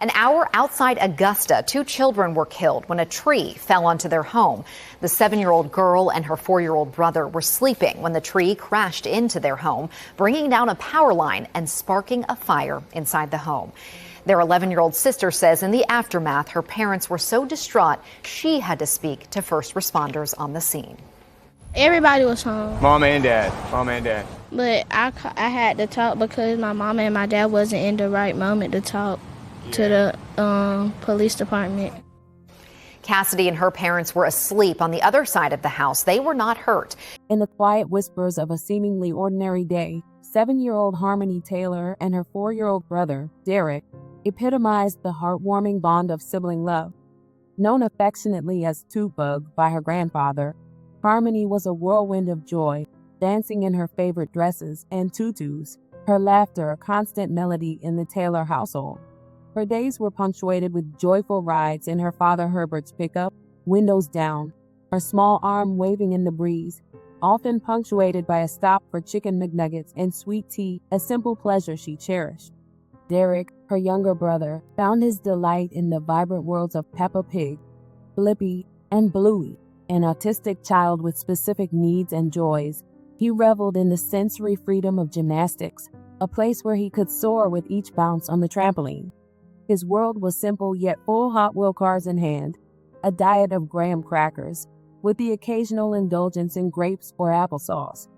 An hour outside Augusta, 2 children were killed when a tree fell onto their home. The 7-year-old girl and her 4-year-old brother were sleeping when the tree crashed into their home, bringing down a power line and sparking a fire inside the home. Their 11-year-old sister says in the aftermath, her parents were so distraught she had to speak to first responders on the scene. Everybody was home. Mom and dad. But I had to talk because my mom and my dad wasn't in the right moment to talk to the police department. Cassidy and her parents were asleep on the other side of the house. They were not hurt. In the quiet whispers of a seemingly ordinary day, 7-year-old Harmony Taylor and her 4-year-old brother, Derrick, epitomized the heartwarming bond of sibling love. Known affectionately as Tootbug by her grandfather, Harmony was a whirlwind of joy, dancing in her favorite dresses and tutus, her laughter a constant melody in the Taylor household. Her days were punctuated with joyful rides in her father Herbert's pickup, windows down, her small arm waving in the breeze, often punctuated by a stop for chicken McNuggets and sweet tea, a simple pleasure she cherished. Derrick, her younger brother, found his delight in the vibrant worlds of Peppa Pig, Blippi, and Bluey, an autistic child with specific needs and joys. He reveled in the sensory freedom of gymnastics, a place where he could soar with each bounce on the trampoline. His world was simple yet full Hot Wheel cars in hand, a diet of graham crackers, with the occasional indulgence in grapes or applesauce.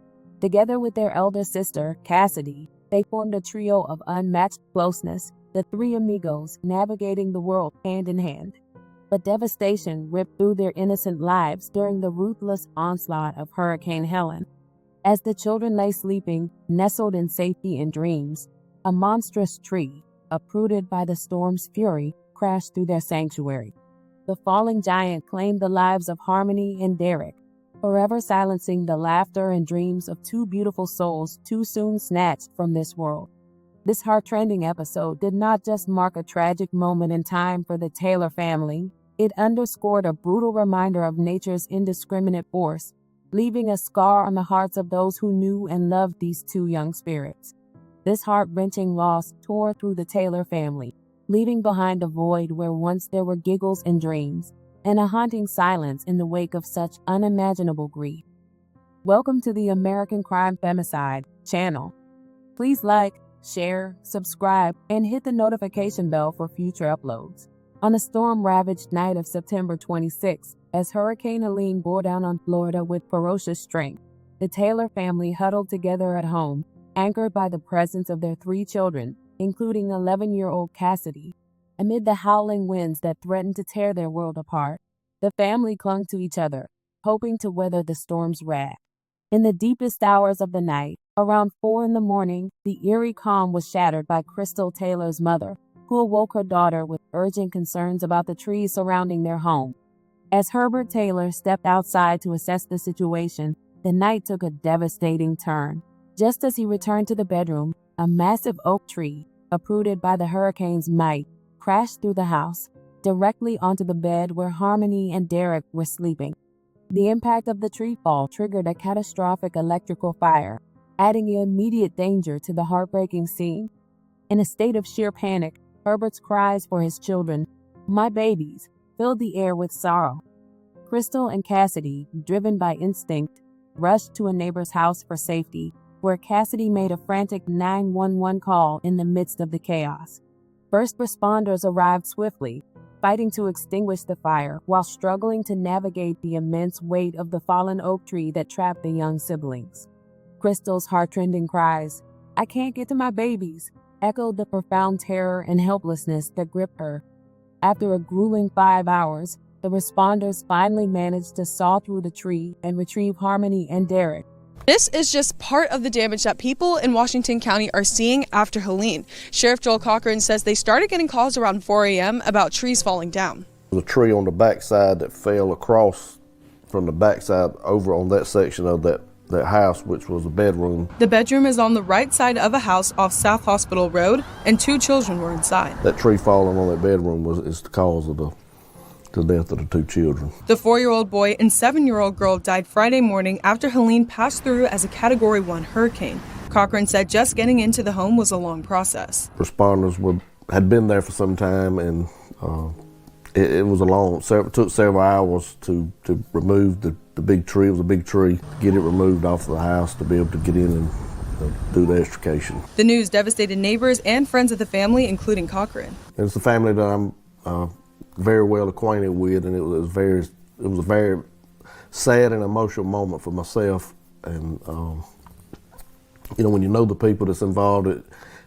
Together with their elder sister, Cassidy, they formed a trio of unmatched closeness, the 3 amigos navigating the world hand in hand. But devastation ripped through their innocent lives during the ruthless onslaught of Hurricane Helene. As the children lay sleeping, nestled in safety and dreams, a monstrous tree, uprooted by the storm's fury, crashed through their sanctuary. The falling giant claimed the lives of Harmony and Derrick, forever silencing the laughter and dreams of 2 beautiful souls too soon snatched from this world. This heart-rending episode did not just mark a tragic moment in time for the Taylor family, it underscored a brutal reminder of nature's indiscriminate force, leaving a scar on the hearts of those who knew and loved these 2 young spirits. This heart-wrenching loss tore through the Taylor family, leaving behind a void where once there were giggles and dreams, and a haunting silence in the wake of such unimaginable grief. Welcome to the American Crime Femicide channel. Please like, share, subscribe, and hit the notification bell for future uploads. On a storm-ravaged night of September 26, as Hurricane Helene bore down on Florida with ferocious strength, the Taylor family huddled together at home, anchored by the presence of their 3 children, including 11-year-old Cassidy. Amid the howling winds that threatened to tear their world apart, the family clung to each other, hoping to weather the storm's wrath. In the deepest hours of the night, around 4 a.m, the eerie calm was shattered by Crystal Taylor's mother, who awoke her daughter with urgent concerns about the trees surrounding their home. As Herbert Taylor stepped outside to assess the situation, the night took a devastating turn. Just as he returned to the bedroom, a massive oak tree, uprooted by the hurricane's might, crashed through the house, directly onto the bed where Harmony and Derrick were sleeping. The impact of the tree fall triggered a catastrophic electrical fire, adding immediate danger to the heartbreaking scene. In a state of sheer panic, Herbert's cries for his children, "My babies," filled the air with sorrow. Crystal and Cassidy, driven by instinct, rushed to a neighbor's house for safety, where Cassidy made a frantic 911 call in the midst of the chaos. First responders arrived swiftly, fighting to extinguish the fire while struggling to navigate the immense weight of the fallen oak tree that trapped the young siblings. Crystal's heartrending cries, "I can't get to my babies," echoed the profound terror and helplessness that gripped her. After a grueling 5 hours, the responders finally managed to saw through the tree and retrieve Harmony and Derrick. This is just part of the damage that people in Washington County are seeing after Helene. Sheriff Joel Cochran says they started getting calls around 4 a.m. about trees falling down. The tree on the backside that fell across from the backside over on that section of that house, which was a bedroom. The bedroom is on the right side of a house off South Hospital Road, and 2 children were inside. That tree falling on that bedroom is the cause of the death of the 2 children. The 4-year-old boy and 7-year-old girl died Friday morning after Helene passed through as a Category 1 hurricane. Cochran said just getting into the home was a long process. Responders were had been there for some time, and it was it took several hours to remove the big tree. It was a big tree. Get it removed off of the house to be able to get in and do the extrication. The news devastated neighbors and friends of the family, including Cochran. It's a family that I'm very well acquainted with, and it was a very sad and emotional moment for myself. And when you know the people that's involved,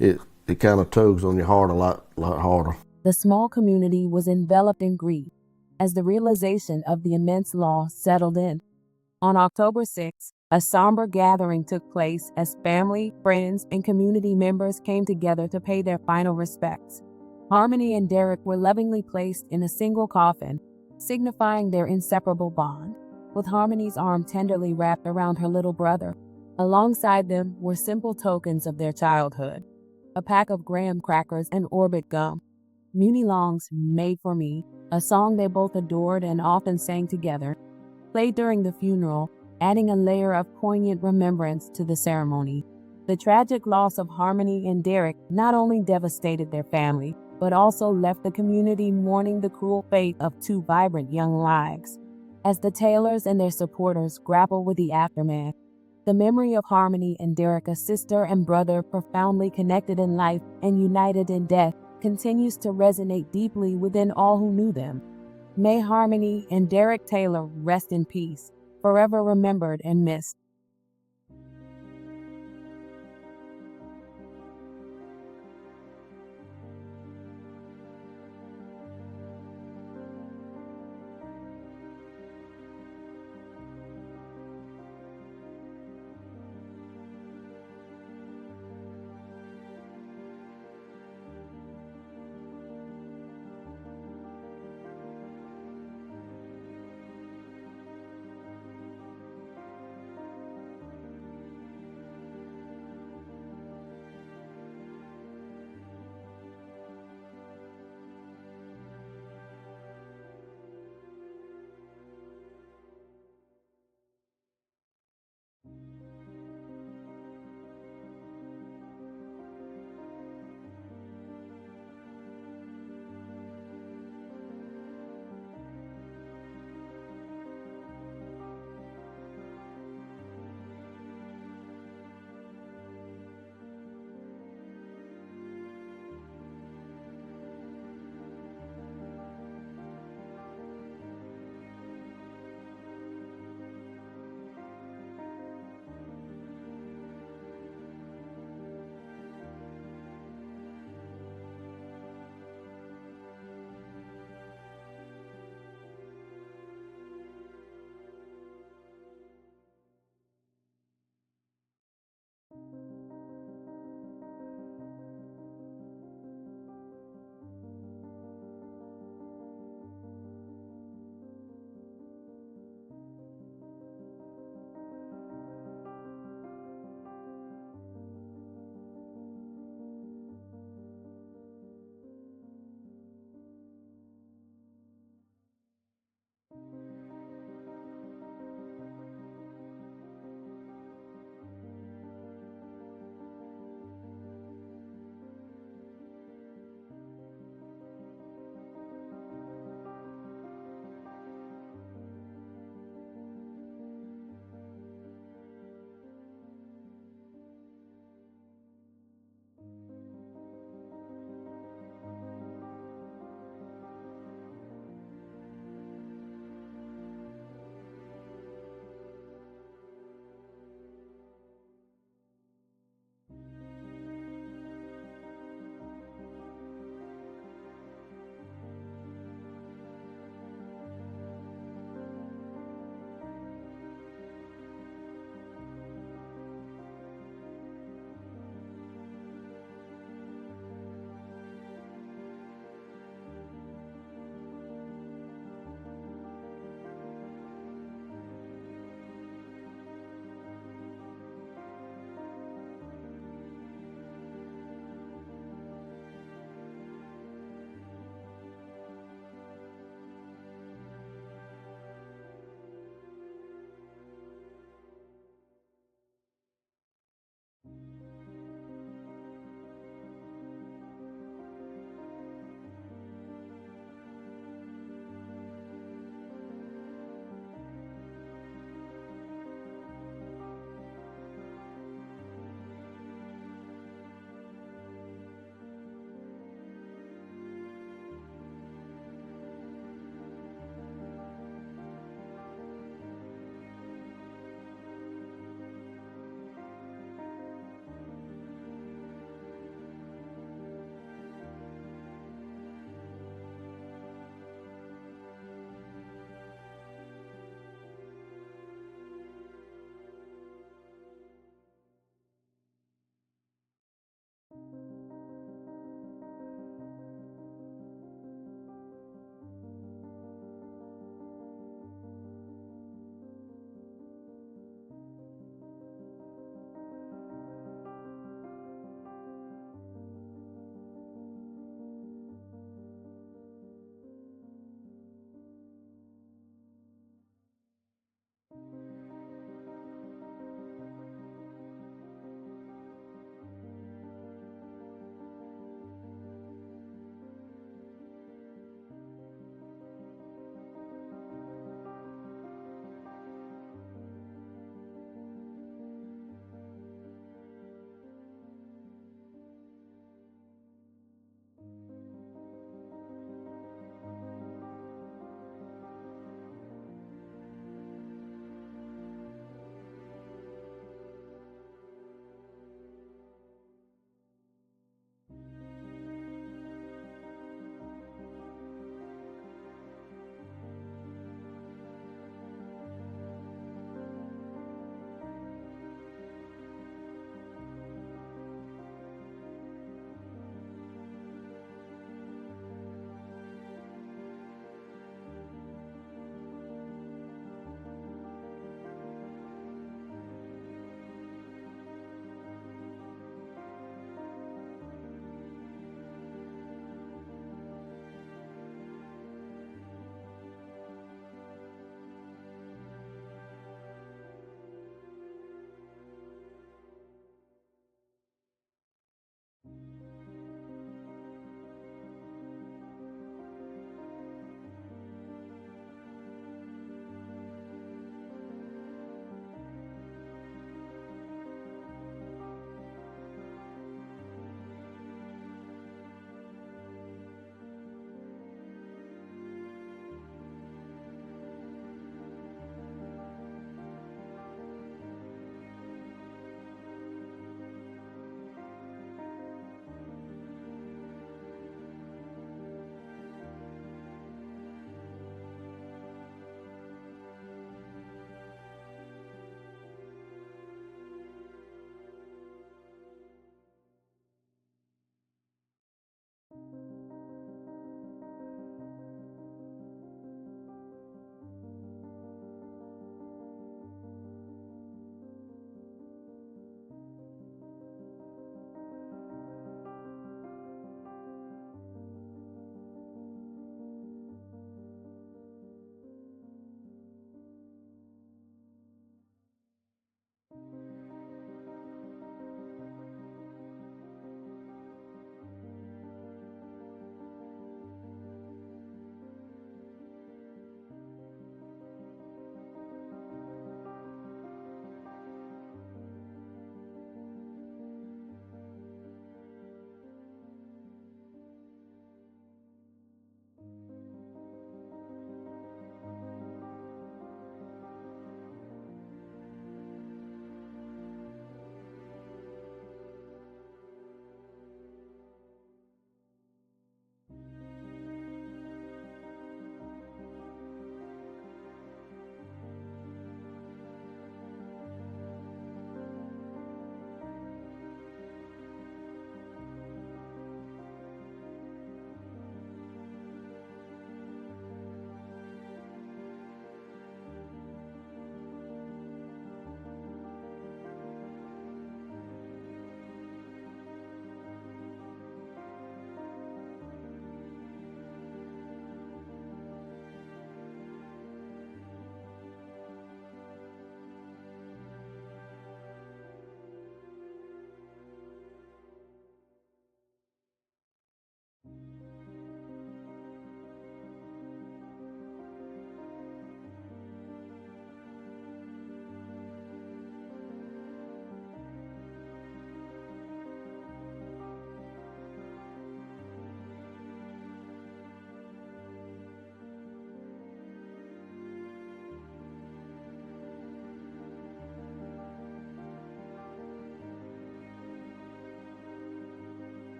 it kind of tugs on your heart a lot harder. The small community was enveloped in grief as the realization of the immense loss settled in. On October 6th, a somber gathering took place as family, friends, and community members came together to pay their final respects. Harmony and Derrick were lovingly placed in a single coffin, signifying their inseparable bond, with Harmony's arm tenderly wrapped around her little brother. Alongside them were simple tokens of their childhood: a pack of graham crackers and Orbit gum, Muni Long's Made for Me, a song they both adored and often sang together, played during the funeral, adding a layer of poignant remembrance to the ceremony. The tragic loss of Harmony and Derrick not only devastated their family, but also left the community mourning the cruel fate of two vibrant young lives. As the Taylors and their supporters grapple with the aftermath, the memory of Harmony and Derrick, a sister and brother profoundly connected in life and united in death, continues to resonate deeply within all who knew them. May Harmony and Derrick Taylor rest in peace, forever remembered and missed.